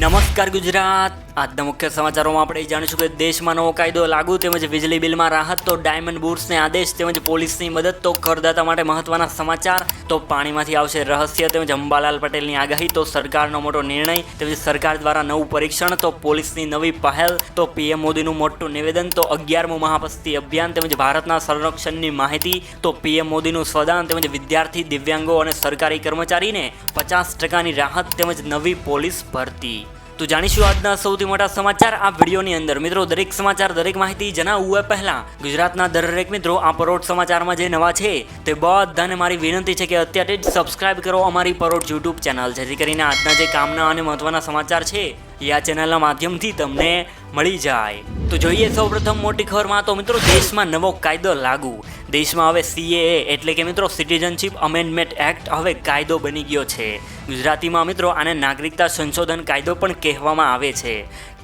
નમસ્કાર ગુજરાત। આજના મુખ્ય સમાચારોમાં આપણે જાણીશું કે દેશમાં નવો કાયદો લાગુ તેમજ વીજળી બિલમાં રાહત તો ડાયમંડ બુર્સને આદેશ તેમજ પોલીસની મદદ તો કરદાતા માટે મહત્વના સમાચાર તો પાણીમાંથી આવશે રહસ્ય તેમજ અંબાલાલ પટેલની આગાહી તો સરકારનો મોટો નિર્ણય તેમજ સરકાર દ્વારા નવું પરીક્ષણ તો પોલીસની નવી પહેલ તો પીએમ મોદીનું મોટું નિવેદન તો 11મું મહાપસ્તી અભિયાન તેમજ ભારતના સંરક્ષણની માહિતી તો પીએમ મોદીનું સ્વદાન તેમજ વિદ્યાર્થી દિવ્યાંગો અને સરકારી કર્મચારીને 50%ની રાહત તેમજ નવી પોલીસ ભરતી। તો જાણીશું આજના સૌથી મોટા સમાચાર આ વિડીયોની અંદર। મિત્રો દરેક સમાચાર દરેક માહિતી જણાવવું એ પહેલાં ગુજરાતના દરેક મિત્રો આ પરોઢ સમાચારમાં જે નવા છે તે બધાને મારી વિનંતી છે કે અત્યારે જ સબસ્ક્રાઇબ કરો અમારી પરોઢ યુટ્યુબ ચેનલ, જેથી કરીને આજના જે કામના અને મહત્વના સમાચાર છે એ આ ચેનલના માધ્યમથી તમને મળી જાય। તો જોઈએ સૌપ્રથમ મોટી ખબરમાં તો મિત્રો દેશમાં નવો કાયદો લાગુ। દેશમાં હવે CAA એટલે કે મિત્રો સિટીઝનશીપ અમેન્ડમેન્ટ એક્ટ હવે કાયદો બની ગયો છે। ગુજરાતીમાં મિત્રો આને નાગરિકતા સંશોધન કાયદો પણ કહેવામાં આવે છે।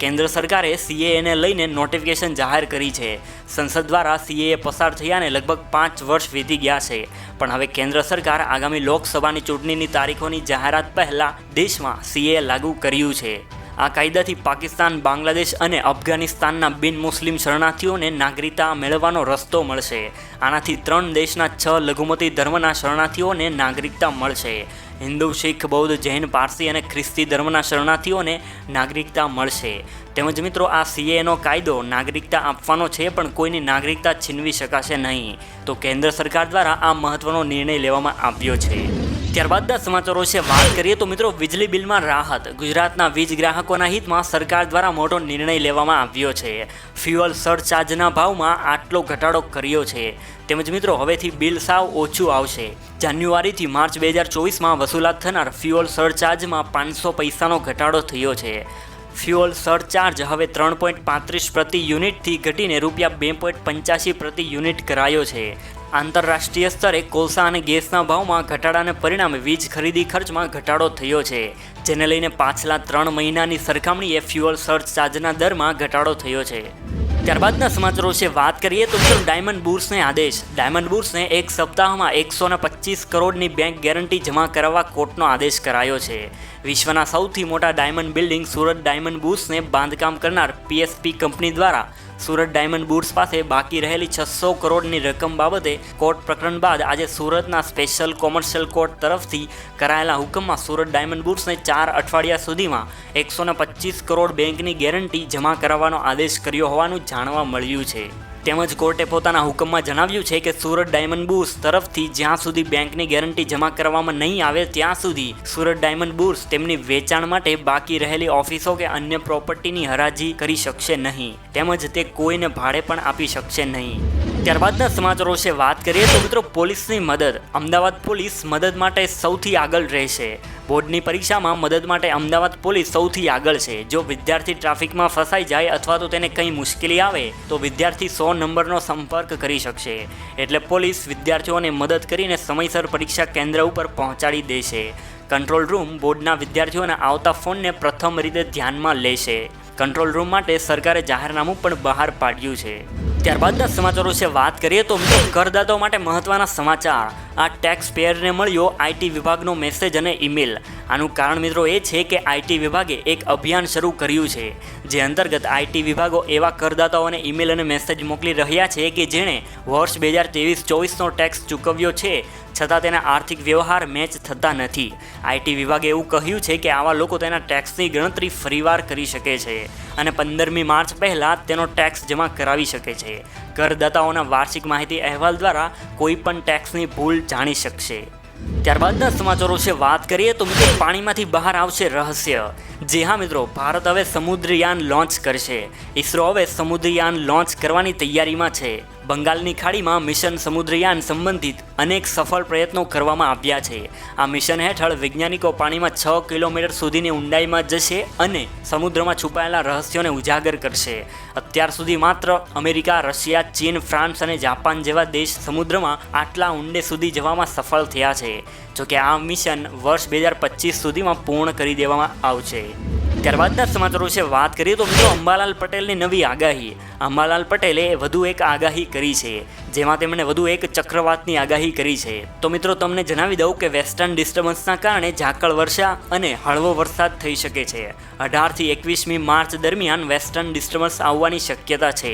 કેન્દ્ર સરકારે CAAને લઈને નોટિફિકેશન જાહેર કરી છે। સંસદ દ્વારા CAA પસાર થયાને લગભગ 5 વર્ષ વીતી ગયા છે, પણ હવે કેન્દ્ર સરકાર આગામી લોકસભાની ચૂંટણીની તારીખોની જાહેરાત પહેલાં દેશમાં CAA લાગુ કર્યું છે। આ કાયદાથી પાકિસ્તાન, બાંગ્લાદેશ અને અફઘાનિસ્તાનના બિન મુસ્લિમ શરણાર્થીઓને નાગરિકતા મેળવવાનો રસ્તો મળશે। આનાથી 3 દેશના 6 લઘુમતી ધર્મના શરણાર્થીઓને નાગરિકતા મળશે। હિન્દુ, શીખ, બૌદ્ધ, જૈન, પારસી અને ખ્રિસ્તી ધર્મના શરણાર્થીઓને નાગરિકતા મળશે। તેમજ મિત્રો આ CAAનો કાયદો નાગરિકતા આપવાનો છે, પણ કોઈની નાગરિકતા છીનવી શકાશે નહીં। તો કેન્દ્ર સરકાર દ્વારા આ મહત્વનો નિર્ણય લેવામાં આવ્યો છે। ત્યારબાદના સમાચારો વિશે વાત કરીએ તો મિત્રો વીજળી બિલમાં રાહત। ગુજરાતના વીજ ગ્રાહકોના હિતમાં સરકાર દ્વારા મોટો નિર્ણય લેવામાં આવ્યો છે। ફ્યુઅલ સરચાર્જના ભાવમાં આટલો ઘટાડો કર્યો છે, તેમજ મિત્રો હવેથી બિલ સાવ ઓછું આવશે। જાન્યુઆરીથી માર્ચ 2024માં વસૂલાત થનાર ફ્યુઅલ સરચાર્જમાં 500 પૈસાનો ઘટાડો થયો છે। ફ્યુઅલ સરચાર્જ હવે 3.35 પ્રતિ યુનિટથી ઘટીને ₹2.85 પ્રતિ યુનિટ કરાયો છે। આંતરરાષ્ટ્રીય સ્તરે કોલસા અને ગેસના ભાવમાં ઘટાડાને પરિણામે વીજ ખરીદી ખર્ચમાં ઘટાડો થયો છે, જેને લઈને પાછલા 3 મહિનાની સરખામણીએ ફ્યુઅલ સરચાર્જના દરમાં ઘટાડો થયો છે। ત્યારબાદના સમાચારો વિશે વાત કરીએ તો મિત્રો ડાયમંડ બુર્સને આદેશ। ડાયમંડ બુર્સને એક સપ્તાહમાં 125 કરોડની બેંક ગેરંટી જમા કરાવવા કોર્ટનો આદેશ કરાયો છે। વિશ્વના સૌથી મોટા ડાયમંડ બિલ્ડિંગ સુરત ડાયમંડ બુર્સને બાંધકામ કરનાર PSP કંપની દ્વારા સુરત ડાયમંડ બુર્સ પાસે બાકી રહેલી 600 કરોડની રકમ બાબતે કોર્ટ પ્રકરણ બાદ આજે સુરતના સ્પેશિયલ કોમર્શિયલ કોર્ટ તરફથી કરાયેલા હુકમમાં સુરત ડાયમંડ બુર્સને 4 અઠવાડિયા સુધીમાં 125 કરોડ બેંકની ગેરંટી જમા કરાવવાનો આદેશ કર્યો હોવાનું જાણવા મળ્યું છે। તેમજ કોર્ટે પોતાના હુકમમાં જણાવ્યું છે કે સુરત ડાયમંડ બુર્સ તરફથી જ્યાં સુધી બેંકની ગેરંટી જમા કરવામાં નહીં આવે ત્યાં સુધી સુરત ડાયમંડ બુર્સ તેમની વેચાણ માટે બાકી રહેલી ઓફિસો કે અન્ય પ્રોપર્ટીની હરાજી કરી શકશે નહીં, તેમજ તે કોઈને ભાડે પણ આપી શકશે નહીં। ત્યારબાદના સમાચારો વિશે વાત કરીએ તો મિત્રો પોલીસની મદદ। અમદાવાદ પોલીસ મદદ માટે સૌથી આગળ રહેશે। બોર્ડની પરીક્ષામાં મદદ માટે અમદાવાદ પોલીસ સૌથી આગળ છે। જો વિદ્યાર્થી ટ્રાફિકમાં ફસાઈ જાય અથવા તો તેને કંઈ મુશ્કેલી આવે તો વિદ્યાર્થી 100 નંબરનો સંપર્ક કરી શકશે। એટલે પોલીસ વિદ્યાર્થીઓને મદદ કરીને સમયસર પરીક્ષા કેન્દ્ર ઉપર પહોંચાડી દેશે। કંટ્રોલ રૂમ બોર્ડના વિદ્યાર્થીઓના આવતા ફોનને પ્રથમ રીતે ધ્યાનમાં લેશે। કંટ્રોલ રૂમ માટે સરકારે જાહેરનામું પણ બહાર પાડ્યું છે। ત્યારબાદના સમાચારો વિશે વાત કરીએ તો મિત્રો કરદાતાઓ માટે મહત્વના સમાચાર। આ ટેક્સ પેયરને મળ્યો IT વિભાગનો મેસેજ અને ઈમેલ। આનું કારણ મિત્રો એ છે કે IT વિભાગે એક અભિયાન શરૂ કર્યું છે, જે અંતર્ગત IT વિભાગો એવા કરદાતાઓને ઈમેલ અને મેસેજ મોકલી રહ્યા છે કે જેણે વર્ષ 2023-24નો ટેક્સ ચૂકવ્યો છે, છતાં તેના આર્થિક વ્યવહાર મેચ થતા નથી। IT વિભાગે એવું કહ્યું છે કે આવા લોકો તેના ટેક્સની ગણતરી ફરીવાર કરી શકે છે અને 15મી માર્ચ પહેલાં તેનો ટેક્સ જમા કરાવી શકે છે। કરદાતાઓના વાર્ષિક માહિતી અહેવાલ દ્વારા કોઈ પણ ટેક્સની ભૂલ જાણી શકશે। ત્યારબાદના સમાચારો વિશે વાત કરીએ તો મિત્રો પાણીમાંથી બહાર આવશે રહસ્ય। જી હા મિત્રો, ભારત હવે સમુદ્રયાન લોન્ચ કરશે। ઇસરો હવે સમુદ્રયાન લોન્ચ કરવાની તૈયારીમાં છે। બંગાળની ખાડીમાં મિશન સમુદ્રયાન સંબંધિત અનેક સફળ પ્રયત્નો કરવામાં આવ્યા છે। આ મિશન હેઠળ વૈજ્ઞાનિકો પાણીમાં 6 કિલોમીટર સુધીની ઊંડાઈમાં જશે અને સમુદ્રમાં છુપાયેલા રહસ્યોને ઉજાગર કરશે। અત્યાર સુધી માત્ર અમેરિકા, રશિયા, ચીન, ફ્રાન્સ અને જાપાન જેવા દેશ સમુદ્રમાં આટલા ઊંડે સુધી જવામાં સફળ થયા છે। જોકે આ મિશન વર્ષ 2025 સુધીમાં પૂર્ણ કરી દેવામાં આવશે। ત્યારબાદના સમાચારો વિશે વાત કરીએ તો મિત્રો અંબાલાલ પટેલની નવી આગાહી। અંબાલાલ પટેલે વધુ એક આગાહી કરી છે, જેમાં તેમણે વધુ એક ચક્રવાતની આગાહી કરી છે. તો મિત્રો તમને જણાવી દઉં કે વેસ્ટર્ન ડિસ્ટર્બન્સના કારણે ઝાકળ વર્ષા અને હળવો વરસાદ થઈ શકે છે. 18 થી 21મી માર્ચ દરમિયાન વેસ્ટર્ન ડિસ્ટર્બન્સ આવવાની શક્યતા છે.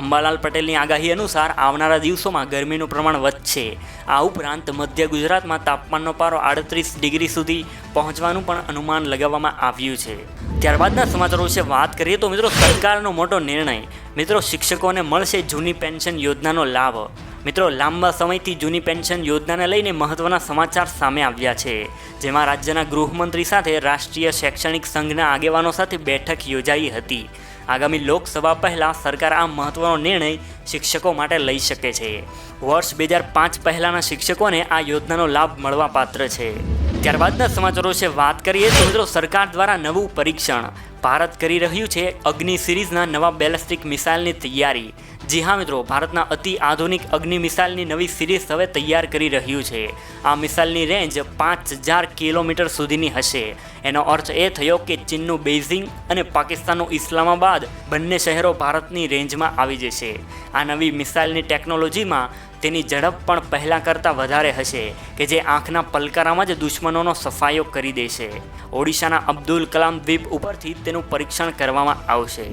અંબાલાલ પટેલની આગાહી અનુસાર આવનારા દિવસોમાં ગરમીનું પ્રમાણ વધશે. આ ઉપરાંત મધ્ય ગુજરાતમાં તાપમાનનો પારો 38 ડિગ્રી સુધી પહોંચવાનું પણ અનુમાન લગાવવામાં આવ્યું છે. ત્યારબાદના સમાચારો વિશે વાત કરીએ તો મિત્રો સરકારનો મોટો નિર્ણય. મિત્રો શિક્ષકોને મળશે જૂની પેન્શન યોજનાનો લાભ. મિત્રો લાંબા સમયથી જૂની પેન્શન યોજનાને લઈને મહત્વના સમાચાર સામે આવ્યા છે. જેમાં રાજ્યના ગૃહમંત્રી સાથે રાષ્ટ્રીય શૈક્ષણિક સંઘના આગેવાનો સાથે બેઠક યોજાઈ હતી. આગામી લોકસભા પહેલાં સરકાર આ મહત્વનો નિર્ણય શિક્ષકો માટે લઈ શકે છે. વર્ષ 2005 પહેલાંના શિક્ષકોને આ યોજનાનો લાભ મળવાપાત્ર છે. ત્યારબાદના સમાચારો વિશે વાત કરીએ તો મિત્રો સરકાર દ્વારા નવું પરીક્ષણ. ભારત કરી રહ્યું છે અગ્નિ સિરીઝના નવા બેલેસ્ટિક મિસાઇલની તૈયારી. જી હા મિત્રો, ભારતના અતિ આધુનિક અગ્નિ મિસાઇલની નવી સિરીઝ હવે તૈયાર કરી રહ્યું છે. આ મિસાઇલની રેન્જ 5000 કિલોમીટર સુધીની હશે. એનો અર્થ એ થયો કે ચીનનું બેઇઝિંગ અને પાકિસ્તાનનું ઇસ્લામાબાદ બંને શહેરો ભારતની રેન્જમાં આવી જશે. આ નવી મિસાઇલની ટેકનોલોજીમાં તેની ઝડપ પણ પહેલાં કરતાં વધારે હશે કે જે આંખના પલકારામાં જ દુશ્મનોનો સફાયો કરી દેશે. ઓડિશાના અબ્દુલ કલામ દ્વીપ ઉપરથી તેનું પરીક્ષણ કરવામાં આવશે.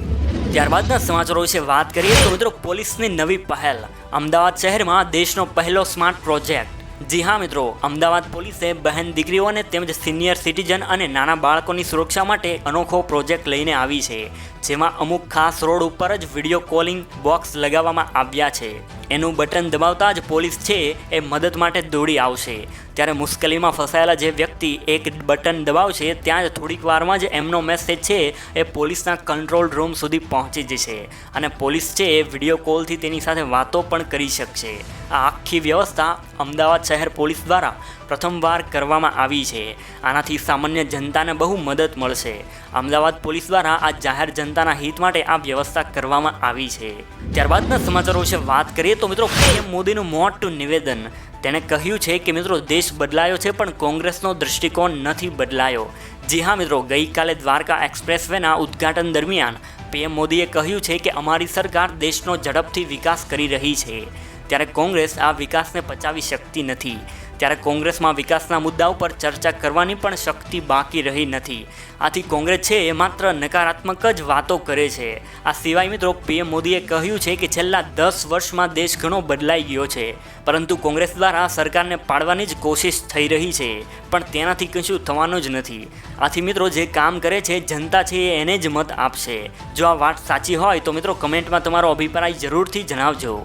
ત્યારબાદના સમાચારો વિશે વાત કરીએ તો મિત્રો પોલીસની નવી પહેલ. અમદાવાદ શહેરમાં દેશનો પહેલો સ્માર્ટ પ્રોજેક્ટ. જી હા મિત્રો, અમદાવાદ પોલીસે બહેન દીકરીઓને તેમજ સિનિયર સિટીઝન અને નાના બાળકોની સુરક્ષા માટે અનોખો પ્રોજેક્ટ લઈને આવી છે. જેમાં અમુક ખાસ રોડ ઉપર જ વિડીયો કોલિંગ બોક્સ લગાવવામાં આવ્યા છે. એનું બટન દબાવતા જ પોલીસ છે એ મદદ માટે દોડી આવશે. ત્યારે મુશ્કેલીમાં ફસાયેલા જે વ્યક્તિ એક બટન દબાવશે ત્યાં જ થોડીક વારમાં જ એમનો મેસેજ છે એ પોલીસના કંટ્રોલ રૂમ સુધી પહોંચી જશે અને પોલીસ છે એ વિડીયો કોલથી તેની સાથે વાતો પણ કરી શકશે. આ આખી વ્યવસ્થા અમદાવાદ શહેર પોલીસ દ્વારા પ્રથમવાર કરવામાં આવી છે. આનાથી સામાન્ય જનતાને બહુ મદદ મળશે. અમદાવાદ પોલીસ દ્વારા આ જાહેર જનતાના હિત માટે આ વ્યવસ્થા કરવામાં આવી છે. ત્યારબાદના સમાચારો વિશે વાત કરીએ તો મિત્રો પીએમ મોદીનું મોટું નિવેદન. તેણે કહ્યું છે કે મિત્રો દેશ બદલાયો છે પણ કોંગ્રેસનો દૃષ્ટિકોણ નથી બદલાયો. જી હા મિત્રો, ગઈકાલે દ્વારકા એક્સપ્રેસવેના ઉદ્ઘાટન દરમિયાન પીએમ મોદીએ કહ્યું છે કે અમારી સરકાર દેશનો ઝડપથી વિકાસ કરી રહી છે. ત્યારે કોંગ્રેસ આ વિકાસને પચાવી શકતી નથી. ત્યારે કોંગ્રેસમાં વિકાસના મુદ્દા ઉપર ચર્ચા કરવાની પણ શક્તિ બાકી રહી નથી. આથી કોંગ્રેસ છે એ માત્ર નકારાત્મક જ વાતો કરે છે. આ સિવાય મિત્રો પીએમ મોદીએ કહ્યું છે કે છેલ્લા 10 વર્ષમાં દેશ ઘણો બદલાઈ ગયો છે પરંતુ કોંગ્રેસ દ્વારા સરકારને પાડવાની જ કોશિશ થઈ રહી છે પણ તેનાથી કશું થવાનું જ નથી. આથી મિત્રો જે કામ કરે છે જનતા છે એને જ મત આપશે. જો આ વાત સાચી હોય તો મિત્રો કમેન્ટમાં તમારો અભિપ્રાય જરૂરથી જણાવજો.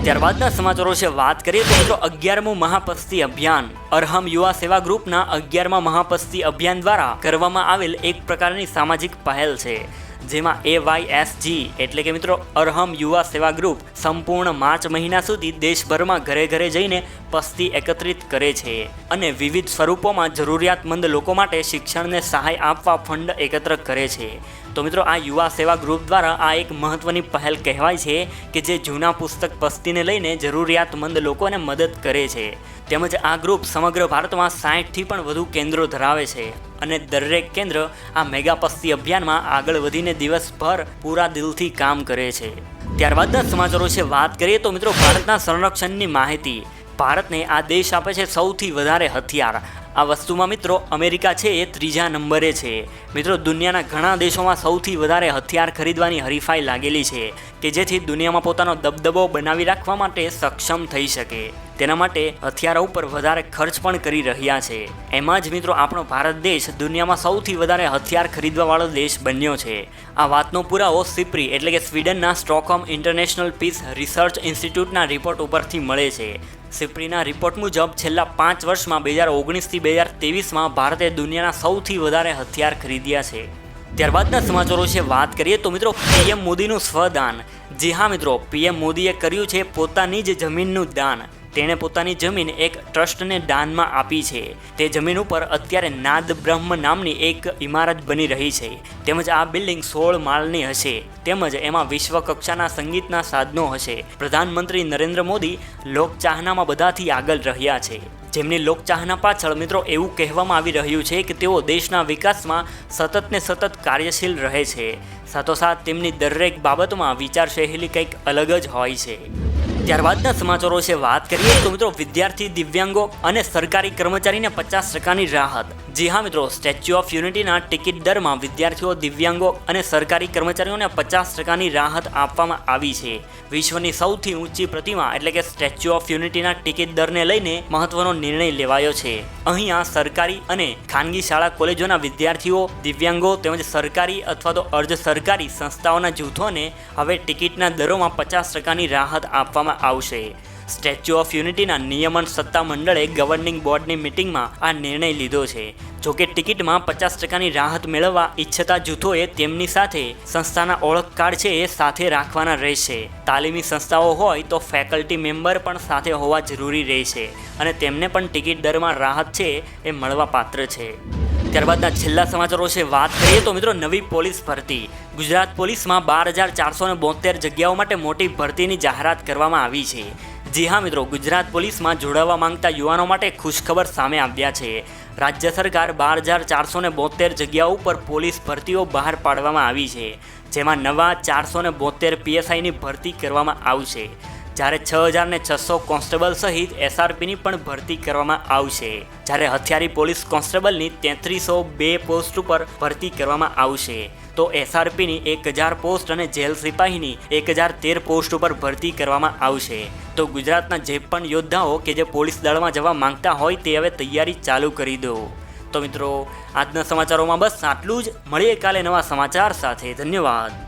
ત્યારબાદના સમાચારો વિશે વાત કરીએ તો મિત્રો 11મું મહાપસ્તી અભિયાન. અરહમ યુવા સેવા ગ્રુપના 11મા મહાપસ્તી અભિયાન દ્વારા કરવામાં આવેલ એક પ્રકારની સામાજિક પહેલ છે. જેમાં AYSG એટલે કે મિત્રો અરહમ યુવા સેવા ગ્રુપ સંપૂર્ણ માર્ચ મહિના સુધી દેશભરમાં ઘરે ઘરે જઈને પસ્તી એકત્રિત કરે છે અને વિવિધ સ્વરૂપોમાં જરૂરિયાતમંદ લોકો માટે શિક્ષણને સહાય આપવા ફંડ એકત્ર કરે છે. તો મિત્રો આ યુવા સેવા ગ્રુપ દ્વારા આ એક મહત્વની પહેલ કહેવાય છે કે જે જૂના પુસ્તક પસ્તીને લઈને જરૂરિયાતમંદ લોકોને મદદ કરે છે. તેમજ આ ગ્રુપ સમગ્ર ભારતમાં 60થી પણ વધુ કેન્દ્રો ધરાવે છે અને દરેક કેન્દ્ર આ મેગા પસ્તી અભિયાનમાં આગળ વધીને દિવસભર પૂરા દિલથી કામ કરે છે. ત્યારબાદના સમાચારો વિશે વાત કરીએ તો મિત્રો ભારતના સંરક્ષણની માહિતી. ભારતને આ દેશ આપે છે સૌથી વધારે હથિયાર. આ વસ્તુમાં મિત્રો અમેરિકા છે એ 3જા નંબરે છે. મિત્રો દુનિયાના ઘણા દેશોમાં સૌથી વધારે હથિયાર ખરીદવાની હરીફાઈ લાગેલી છે કે જેથી દુનિયામાં પોતાનો દબદબો બનાવી રાખવા માટે સક્ષમ થઈ શકે. તેના માટે હથિયારો ઉપર વધારે ખર્ચ પણ કરી રહ્યા છે. એમાં જ મિત્રો આપણો ભારત દેશ દુનિયામાં સૌથી વધારે હથિયાર ખરીદવાવાળો દેશ બન્યો છે. આ વાતનો પુરાવો સિપ્રી એટલે કે સ્વીડનના સ્ટોકહોમ ઇન્ટરનેશનલ પીસ રિસર્ચ ઇન્સ્ટિટ્યૂટના રિપોર્ટ ઉપરથી મળે છે. સિપ્રીના રિપોર્ટ મુજબ છેલ્લા 5 વર્ષમાં 2019થી 2023માં ભારતે દુનિયાના સૌથી વધારે હથિયાર ખરીદ્યા છે. ત્યારબાદના સમાચારો વિશે વાત કરીએ તો મિત્રો પીએમ મોદીનું સ્વદાન. જી હા મિત્રો, પીએમ મોદીએ કર્યું છે પોતાની જ જમીનનું દાન. તેણે પોતાની જમીન એક ટ્રસ્ટને દાનમાં આપી છે. તે જમીન ઉપર અત્યારે નાદ બ્રહ્મ નામની એક ઇમારત બની રહી છે. તેમજ આ બિલ્ડિંગ 16 માળની હશે. તેમજ એમાં વિશ્વ કક્ષાના સંગીતના સાધનો હશે. પ્રધાનમંત્રી નરેન્દ્ર મોદી લોકચાહનામાં બધાથી આગળ રહ્યા છે. જેમની લોકચાહના પાછળ મિત્રો એવું કહેવામાં આવી રહ્યું છે કે તેઓ દેશના વિકાસમાં સતત ને સતત કાર્યશીલ રહે છે. સાથોસાથ તેમની દરેક બાબતમાં વિચારશૈલી કંઈક અલગ જ હોય છે. ત્યારબાદના સમાચારો વિશે વાત કરીએ તો મિત્રો વિદ્યાર્થી, દિવ્યાંગો અને સરકારી કર્મચારીને 50%ની રાહત. જી હા મિત્રો, સ્ટેચ્યુ ઓફ યુનિટીના ટિકિટ દરમાં વિદ્યાર્થીઓ, દિવ્યાંગો અને સરકારી કર્મચારીઓને 50%ની રાહત આપવામાં આવી છે. વિશ્વની સૌથી ઊંચી પ્રતિમા એટલે કે સ્ટેચ્યુ ઓફ યુનિટીના ટિકિટ દરને લઈને મહત્વનો નિર્ણય લેવાયો છે. અહીંયા સરકારી અને ખાનગી શાળા કોલેજોના વિદ્યાર્થીઓ, દિવ્યાંગો તેમજ સરકારી અથવા તો અર્ધ સરકારી સંસ્થાઓના જૂથોને હવે ટિકિટના દરોમાં 50%ની રાહત આપવામાં આવશે. સ્ટેચ્યુ ઓફ યુનિટીના નિયમન સત્તા મંડળે ગવર્નિંગ બોર્ડની મિટિંગમાં આ નિર્ણય લીધો છે. જોકે ટિકિટમાં 50%ની રાહત મેળવવા ઈચ્છતા જૂથોએ તેમની સાથે સંસ્થાના ઓળખ કાર્ડ છે એ સાથે રાખવાના રહેશે. તાલીમી સંસ્થાઓ હોય તો ફેકલ્ટી મેમ્બર પણ સાથે હોવા જરૂરી રહેશે અને તેમને પણ ટિકિટ દરમાં રાહત છે એ મળવા પાત્ર છે. ત્યારબાદના છેલ્લા સમાચારો વિશે વાત કરીએ તો મિત્રો નવી પોલીસ ભરતી. ગુજરાત પોલીસમાં 12,472 જગ્યાઓ માટે મોટી ભરતીની જાહેરાત કરવામાં આવી છે. જી હા મિત્રો, ગુજરાત પોલીસમાં જોડાવા માંગતા યુવાનો માટે ખુશખબર સામે આવ્યા છે. રાજ્ય સરકાર 12,472 જગ્યાઓ ઉપર પોલીસ ભરતીઓ બહાર પાડવામાં આવી છે, જેમાં નવા 472 PSIની ભરતી કરવામાં આવશે, જ્યારે 6,600 કોન્સ્ટેબલ સહિત SRPની પણ ભરતી કરવામાં આવશે, જ્યારે હથિયારી પોલીસ કોન્સ્ટેબલની 3302 પોસ્ટ ઉપર ભરતી કરવામાં આવશે. તો SRPની 1,000 પોસ્ટ અને જેલ સિપાહીની 1,013 પોસ્ટ ઉપર ભરતી કરવામાં આવશે. તો ગુજરાતના જે પણ યોદ્ધાઓ કે જે પોલીસ દળમાં જવા માંગતા હોય તે હવે તૈયારી ચાલુ કરી દો. તો મિત્રો આજના સમાચારોમાં બસ આટલું જ. મળીએ કાલે નવા સમાચાર સાથે. ધન્યવાદ.